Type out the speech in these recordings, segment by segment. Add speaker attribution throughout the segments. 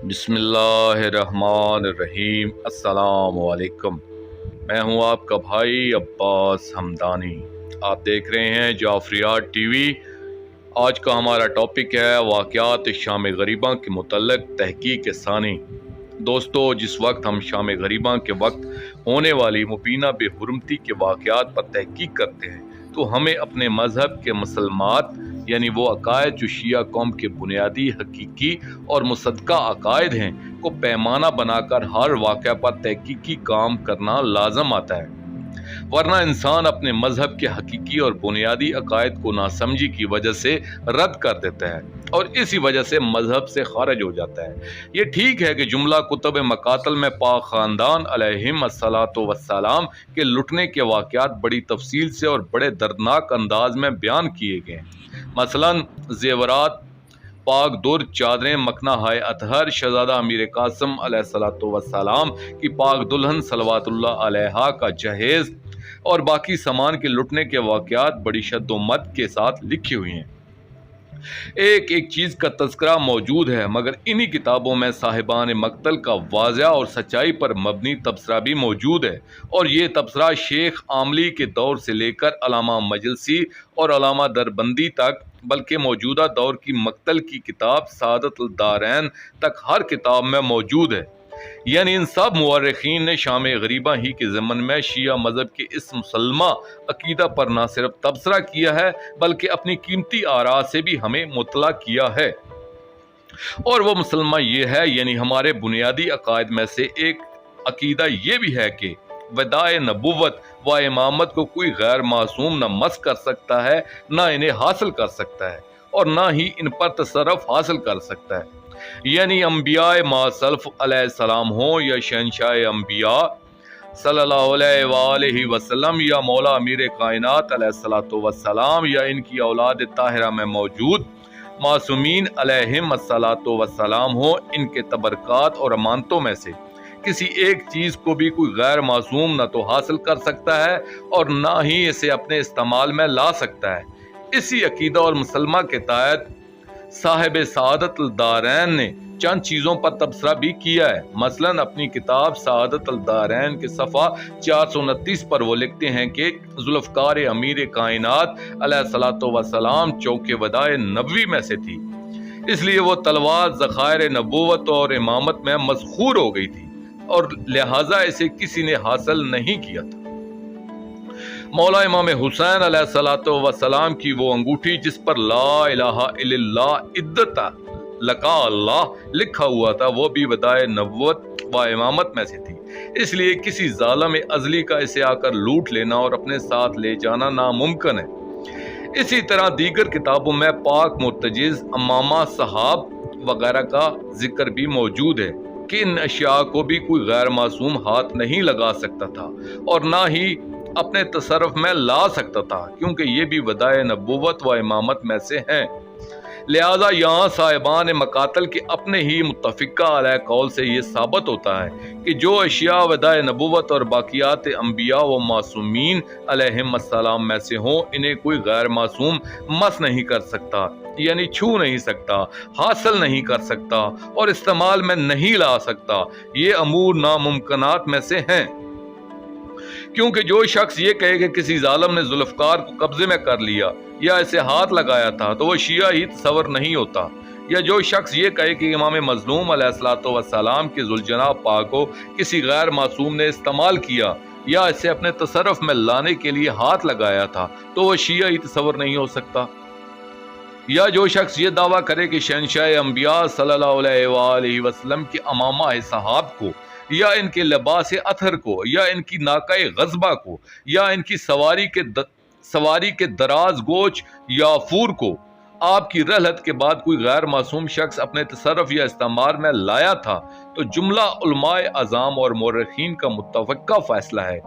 Speaker 1: بسم اللہ الرحمن الرحیم۔ السلام علیکم۔ میں ہوں آپ کا بھائی عباس ہمدانی۔ آپ دیکھ رہے ہیں جعفریات ٹی وی۔ آج کا ہمارا ٹاپک ہے واقعات شام غریباں کے متعلق تحقیق ثانی۔ دوستو، جس وقت ہم شام غریباں کے وقت ہونے والی مبینہ بے حرمتی کے واقعات پر تحقیق کرتے ہیں تو ہمیں اپنے مذہب کے مسلمات یعنی وہ عقائد جو شیعہ قوم کے بنیادی حقیقی اور مصدقہ عقائد ہیں کو پیمانہ بنا کر ہر واقعہ پر تحقیقی کام کرنا لازم آتا ہے، ورنہ انسان اپنے مذہب کے حقیقی اور بنیادی عقائد کو ناسمجھی کی وجہ سے رد کر دیتا ہے اور اسی وجہ سے مذہب سے خارج ہو جاتا ہے۔ یہ ٹھیک ہے کہ جملہ کتب مقاتل میں پاک خاندان علیہم الصلاۃ والسلام کے لٹنے کے واقعات بڑی تفصیل سے اور بڑے دردناک انداز میں بیان کیے گئے ہیں۔ مثلاً زیورات، پاک در، چادریں، مکھنہ ہائے اطہر، شہزادہ امیر قاسم علیہ الصلوۃ والسلام کی پاک دلہن صلوات اللہ علیہا کا جہیز اور باقی سامان کے لٹنے کے واقعات بڑی شد و مد کے ساتھ لکھی ہوئی ہیں۔ ایک ایک چیز کا تذکرہ موجود ہے، مگر انہی کتابوں میں صاحبان مقتل کا واضح اور سچائی پر مبنی تبصرہ بھی موجود ہے، اور یہ تبصرہ شیخ عاملی کے دور سے لے کر علامہ مجلسی اور علامہ دربندی تک، بلکہ موجودہ دور کی مقتل کی کتاب سعادت الدارین تک ہر کتاب میں موجود ہے۔ یعنی ان سب مورخین نے شام غریباں ہی کے ضمن میں شیعہ مذہب کے اس مسلمہ عقیدہ پر نہ صرف تبصرہ کیا ہے بلکہ اپنی قیمتی آراء سے بھی ہمیں مطلع کیا ہے، اور وہ مسلمہ یہ ہے، یعنی ہمارے بنیادی عقائد میں سے ایک عقیدہ یہ بھی ہے کہ وداع نبوت و امامت کو کوئی غیر معصوم نہ مس کر سکتا ہے، نہ انہیں حاصل کر سکتا ہے اور نہ ہی ان پر تصرف حاصل کر سکتا ہے۔ یعنی انبیاء ماسلف علیہ السلام ہوں یا شہنشاہ انبیاء صلی اللہ علیہ وآلہ وسلم یا مولا امیر کائنات علیہ الصلوۃ والسلام یا ان کی اولاد طاہرہ میں موجود معصومین علیہم الصلوۃ والسلام ہوں، ان کے تبرکات اور امانتوں میں سے کسی ایک چیز کو بھی کوئی غیر معصوم نہ تو حاصل کر سکتا ہے اور نہ ہی اسے اپنے استعمال میں لا سکتا ہے۔ اسی عقیدہ اور مسلمہ کے تحت صاحب سعادت الدارین نے چند چیزوں پر تبصرہ بھی کیا ہے۔ مثلاً اپنی کتاب سعادت الدارین کے صفحہ 429 پر وہ لکھتے ہیں کہ ذوالفقار امیر کائنات علیہ الصلوۃ والسلام چوک وداع نبوی میں سے تھی، اس لیے وہ تلوار ذخائر نبوت اور امامت میں مسخور ہو گئی تھی اور لہٰذا اسے کسی نے حاصل نہیں کیا تھا۔ مولا امام حسین علیہ الصلوۃ والسلام کی وہ انگوٹھی جس پر لا الہ الا اللہ عدت لقا اللہ لکھا ہوا تھا، وہ بھی وداع نبوت و امامت میں سے تھی، اس لیے کسی ظالم ازلی کا اسے آ کر لوٹ لینا اور اپنے ساتھ لے جانا ناممکن ہے۔ اسی طرح دیگر کتابوں میں پاک مرتجز، امامہ، صحاب وغیرہ کا ذکر بھی موجود ہے کہ ان اشیاء کو بھی کوئی غیر معصوم ہاتھ نہیں لگا سکتا تھا اور نہ ہی اپنے تصرف میں لا سکتا تھا، کیونکہ یہ بھی وداع نبوت و امامت میں سے ہیں۔ لہذا یہاں صاحبان مقاتل کے اپنے ہی متفقہ علیہ قول سے یہ ثابت ہوتا ہے کہ جو اشیاء وداع نبوت اور باقیات انبیاء و معصومین علیہم السلام میں سے ہوں، انہیں کوئی غیر معصوم مس نہیں کر سکتا، یعنی چھو نہیں سکتا، حاصل نہیں کر سکتا اور استعمال میں نہیں لا سکتا۔ یہ امور ناممکنات میں سے ہیں، کیونکہ جو شخص یہ کہے کہ کسی ظالم نے ذوالفقار کو قبضے میں کر لیا یا اسے ہاتھ لگایا تھا تو وہ شیعہ ہی تصور نہیں ہوتا، یا جو شخص یہ کہے کہ امام مظلوم علیہ الصلوۃ والسلام کے ذوالجناح پاک کو کسی غیر معصوم نے استعمال کیا یا اسے اپنے تصرف میں لانے کے لیے ہاتھ لگایا تھا تو وہ شیعہ ہی تصور نہیں ہو سکتا۔ یا جو شخص یہ دعویٰ کرے کہ شہنشاہ انبیاء صلی اللہ علیہ وآلہ وسلم کے امامہ صحاب کو یا ان کے لباس اطہر کو یا ان کی ناقہ غضبہ کو یا ان کی سواری کے دراز گوچ یا فور کو آپ کی رحلت کے بعد کوئی غیر معصوم شخص اپنے تصرف یا استعمال میں لایا تھا، تو جملہ علماء اعظام اور مورخین کا متفقہ فیصلہ ہے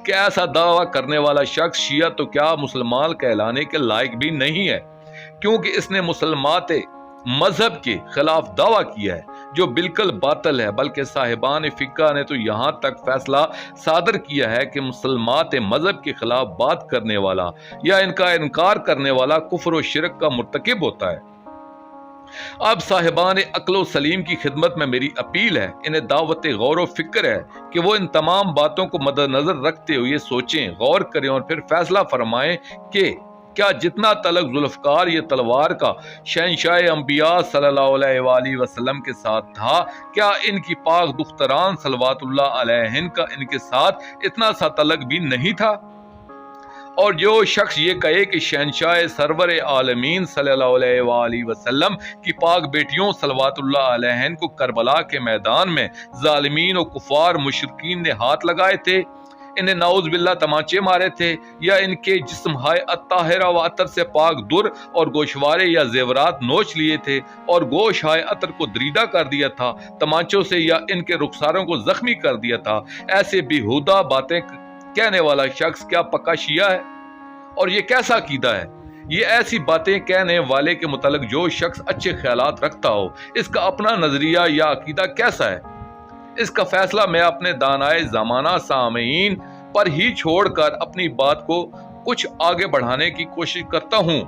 Speaker 1: کہ ایسا دعویٰ کرنے والا شخص شیعہ تو کیا مسلمان کہلانے کے لائق بھی نہیں ہے، کیونکہ اس نے مسلمات مذہب کے خلاف دعویٰ کیا ہے جو بالکل باطل ہے، بلکہ صاحبان فقہ نے تو یہاں تک فیصلہ صادر کیا ہے کہ مسلمات مذہب کے خلاف بات کرنے والا یا ان کا انکار کرنے والا کفر و شرک کا مرتکب ہوتا ہے۔ اب صاحبان عقل و سلیم کی خدمت میں میری اپیل ہے، انہیں دعوت غور و فکر ہے کہ وہ ان تمام باتوں کو مد نظر رکھتے ہوئے سوچیں، غور کریں اور پھر فیصلہ فرمائیں کہ کیا جتنا تعلق ذوالفقار یہ تلوار کا شہنشاہ انبیاء صلی اللہ علیہ وآلہ وسلم کے ساتھ تھا، کیا ان کی پاک دختران صلوات اللہ علیہن کا ان کے ساتھ اتنا سا تعلق بھی نہیں تھا؟ اور جو شخص یہ کہے کہ شہنشاہ سرور عالمین صلی اللہ علیہ وآلہ وسلم کی پاک بیٹیوں صلوات اللہ علیہن کو کربلا کے میدان میں ظالمین و کفار مشرکین نے ہاتھ لگائے تھے، انہیں نعوذ باللہ تمانچے مارے تھے، یا ان کے جسم ہائے الطاہرہ و عطر سے پاک در اور گوشوارے یا زیورات نوچ لیے تھے اور گوش ہائے عطر کو دریدہ کر دیا تھا تمانچوں سے، یا ان کے رخساروں کو زخمی کر دیا تھا، ایسے بیہودہ باتیں کہنے والا شخص کیا پکا شیعہ ہے؟ اور یہ کیسا عقیدہ ہے؟ یہ ایسی باتیں کہنے والے کے متعلق جو شخص اچھے خیالات رکھتا ہو، اس کا اپنا نظریہ یا عقیدہ کیسا ہے؟ اس کا فیصلہ میں اپنے دانائے زمانہ سامعین پر ہی چھوڑ کر اپنی بات کو کچھ آگے بڑھانے کی کوشش کرتا ہوں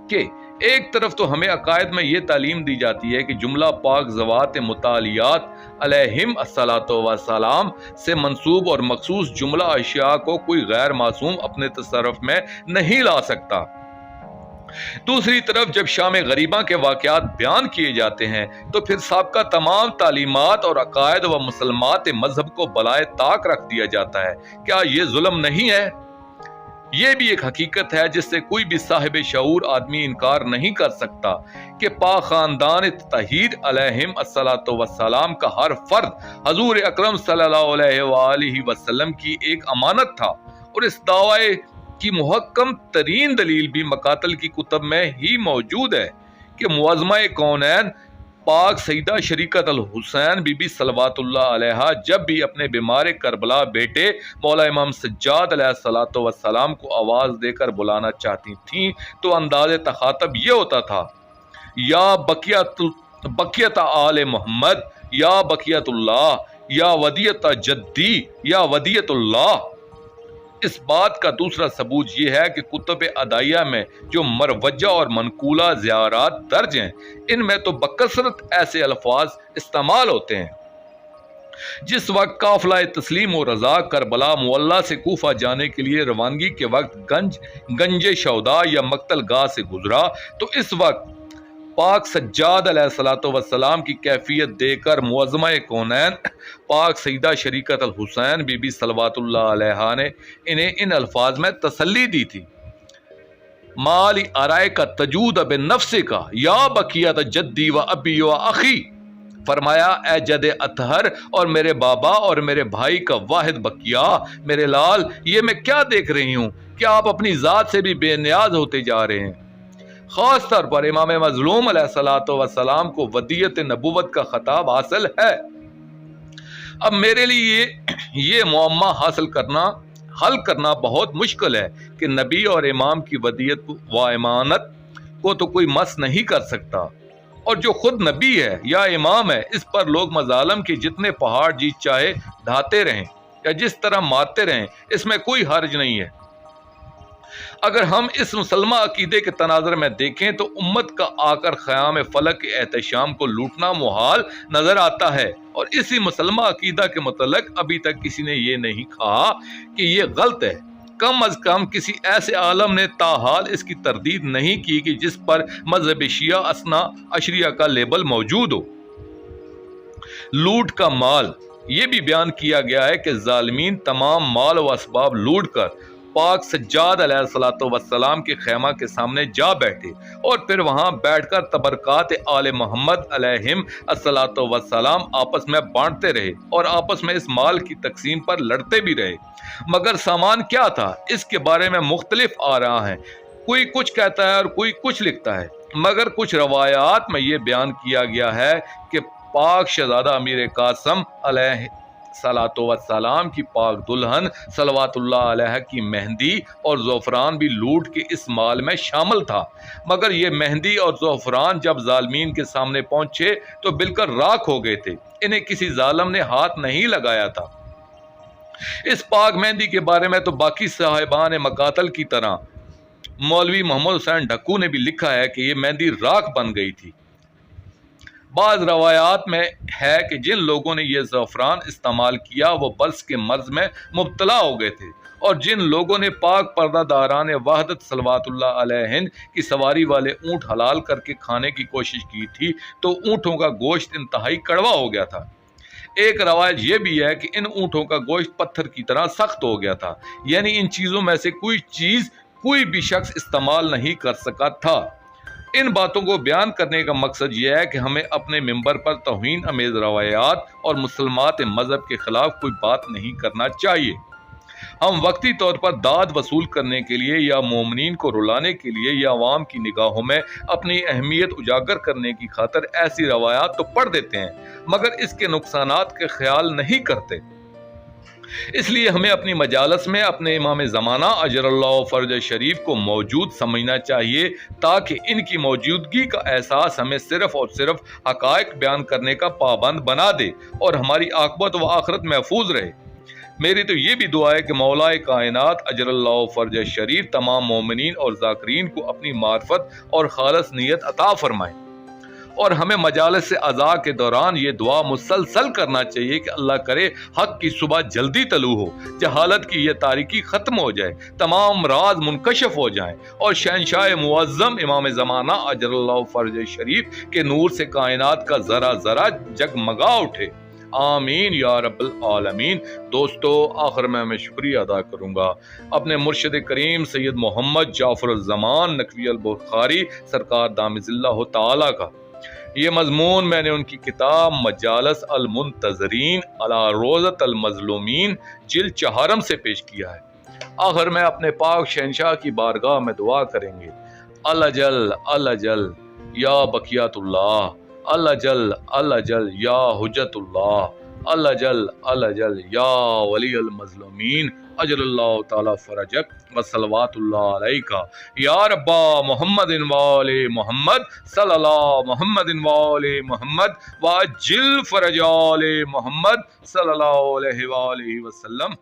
Speaker 1: کہ ایک طرف تو ہمیں عقائد میں یہ تعلیم دی جاتی ہے کہ جملہ پاک ذوات متعالیات علیہم الصلاۃ والسلام سے منسوب اور مخصوص جملہ اشیاء کو کوئی غیر معصوم اپنے تصرف میں نہیں لا سکتا۔ دوسری طرف جب شام غریباں کے واقعات بیان کیے جاتے ہیں تو پھر سابقہ تمام تعلیمات اور عقائد و مسلمات مذہب کو بالائے طاق رکھ دیا جاتا ہے۔ کیا یہ ظلم نہیں ہے؟ یہ بھی ایک حقیقت ہے جس سے کوئی بھی صاحب شعور آدمی انکار نہیں کر سکتا کہ پاک خاندان طاہر علیہم الصلاۃ والسلام کا ہر فرد حضور اکرم صلی اللہ علیہ وآلہ وسلم کی ایک امانت تھا، اور اس دعوے کی محکم ترین دلیل بھی مقاتل کی کتب میں ہی موجود ہے کہ معظمہ کونین پاک سیدہ شریکت الحسین بی بی صلوات اللہ علیہا جب بھی اپنے بیمار کربلا بیٹے مولا امام سجاد علیہ الصلوۃ والسلام کو آواز دے کر بلانا چاہتی تھیں تو انداز تخاطب یہ ہوتا تھا، یا بقیت آل محمد، یا بقیت اللہ، یا ودیت جدی، یا ودیت اللہ۔ اس بات کا دوسرا ثبوت یہ ہے کہ کتب ادعیہ میں جو مروجہ اور منقولہ زیارات درج ہیں، ان میں تو بکثرت ایسے الفاظ استعمال ہوتے ہیں۔ جس وقت قافلہ تسلیم و رضا کربلا معلی سے کوفہ جانے کے لیے روانگی کے وقت گنج شہداء یا مقتل گاہ سے گزرا تو اس وقت پاک سجاد علیہ الصلوۃ والسلام کی کیفیت دے کر معظمہ کونین پاک سیدہ شریکت الحسین بی بی صلوات اللہ علیہا نے انہیں ان الفاظ میں تسلی دی تھی، مالی ارائے کا تجود بنفس کا یا بقیت جدی و ابی و اخی، فرمایا اے جد اطہر اور میرے بابا اور میرے بھائی کا واحد بقیہ، میرے لال، یہ میں کیا دیکھ رہی ہوں کہ آپ اپنی ذات سے بھی بے نیاز ہوتے جا رہے ہیں۔ خاص طور پر امام مظلوم علیہ الصلوۃ والسلام کو ودیت نبوت کا خطاب حاصل ہے۔ اب میرے لیے یہ معمہ حل کرنا بہت مشکل ہے کہ نبی اور امام کی ودیت و امانت کو تو کوئی مس نہیں کر سکتا، اور جو خود نبی ہے یا امام ہے اس پر لوگ مظالم کے جتنے پہاڑ جی چاہے ڈھاتے رہیں یا جس طرح مارتے رہیں، اس میں کوئی حرج نہیں ہے۔ اگر ہم اس مسلمہ عقیدے کے تناظر میں دیکھیں تو امت کا آ کر خیام فلک کے احتشام کو لوٹنا محال نظر آتا ہے، اور اسی مسلمہ عقیدہ کے متعلق ابھی تک کسی نے یہ نہیں کہا کہ یہ غلط ہے۔ کم از کم کسی ایسے عالم نے تاحال اس کی تردید نہیں کی کہ جس پر مذہب شیعہ اثنا عشریہ کا لیبل موجود ہو۔ لوٹ کا مال، یہ بھی بیان کیا گیا ہے کہ ظالمین تمام مال و اسباب لوٹ کر پاک سجاد علیہ الصلوۃ والسلام کے خیمہ کے سامنے جا بیٹھے اور پھر وہاں بیٹھ کر تبرکات آل محمد علیہم الصلوۃ والسلام آپس میں بانٹتے رہے اور آپس میں اس مال کی تقسیم پر لڑتے بھی رہے، مگر سامان کیا تھا اس کے بارے میں مختلف آ رہا ہے، کوئی کچھ کہتا ہے اور کوئی کچھ لکھتا ہے، مگر کچھ روایات میں یہ بیان کیا گیا ہے کہ پاک شہزادہ امیر قاسم علیہ صلاۃ والسلام کی پاک دلہن صلوات اللہ علیہ کی مہندی اور زعفران بھی لوٹ کے اس مال میں شامل تھا، مگر یہ مہندی اور زعفران جب ظالمین کے سامنے پہنچے تو بالکل راکھ ہو گئے تھے، انہیں کسی ظالم نے ہاتھ نہیں لگایا تھا۔ اس پاک مہندی کے بارے میں تو باقی صاحبان مقاتل کی طرح مولوی محمد حسین ڈھکو نے بھی لکھا ہے کہ یہ مہندی راکھ بن گئی تھی۔ بعض روایات میں ہے کہ جن لوگوں نے یہ زعفران استعمال کیا وہ برس کے مرض میں مبتلا ہو گئے تھے، اور جن لوگوں نے پاک پردہ داران وحدت صلوات اللہ علیہن کی سواری والے اونٹ حلال کر کے کھانے کی کوشش کی تھی تو اونٹوں کا گوشت انتہائی کڑوا ہو گیا تھا۔ ایک روایت یہ بھی ہے کہ ان اونٹوں کا گوشت پتھر کی طرح سخت ہو گیا تھا، یعنی ان چیزوں میں سے کوئی چیز کوئی بھی شخص استعمال نہیں کر سکا تھا۔ ان باتوں کو بیان کرنے کا مقصد یہ ہے کہ ہمیں اپنے ممبر پر توہین امیز روایات اور مسلمات مذہب کے خلاف کوئی بات نہیں کرنا چاہیے۔ ہم وقتی طور پر داد وصول کرنے کے لیے یا مومنین کو رلانے کے لیے یا عوام کی نگاہوں میں اپنی اہمیت اجاگر کرنے کی خاطر ایسی روایات تو پڑھ دیتے ہیں، مگر اس کے نقصانات کا خیال نہیں کرتے۔ اس لیے ہمیں اپنی مجالس میں اپنے امام زمانہ اجر اللہ فرج شریف کو موجود سمجھنا چاہیے، تاکہ ان کی موجودگی کا احساس ہمیں صرف اور صرف حقائق بیان کرنے کا پابند بنا دے اور ہماری عاقبت و آخرت محفوظ رہے۔ میری تو یہ بھی دعا ہے کہ مولا کائنات اجر اللہ فرج شریف تمام مومنین اور ذاکرین کو اپنی معرفت اور خالص نیت عطا فرمائے، اور ہمیں مجالس اعضاء کے دوران یہ دعا مسلسل کرنا چاہیے کہ اللہ کرے حق کی صبح جلدی طلوع ہو، جہالت کی یہ تاریکی ختم ہو جائے، تمام راز منکشف ہو جائیں، اور شہنشاہ معظم امام زمانہ اجر اللہ فرج شریف کے نور سے کائنات کا ذرا ذرا جگمگا اٹھے۔ آمین یا رب العالمین۔ دوستو، آخر میں شکریہ ادا کروں گا اپنے مرشد کریم سید محمد جعفر الزمان نقوی البخاری سرکار دامت اللہ تعالی کا۔ یہ مضمون میں نے ان کی کتاب مجالس المنتظرین علی روضۃ المظلومین جلد 4 سے پیش کیا ہے۔ آخر میں اپنے پاک شہنشاہ کی بارگاہ میں دعا کریں گے، اللہ جل یا بقیات اللہ، اللہ جل یا حجت اللہ، اللہ جل یا ولی المظلومین، اجل اللہ تعالی فرجک وصلوات اللہ علیکہ یا ربا محمد وآل محمد صلی اللہ محمد وآل محمد وعجل فرج آل محمد صلی اللہ علیہ وآلہ وسلم۔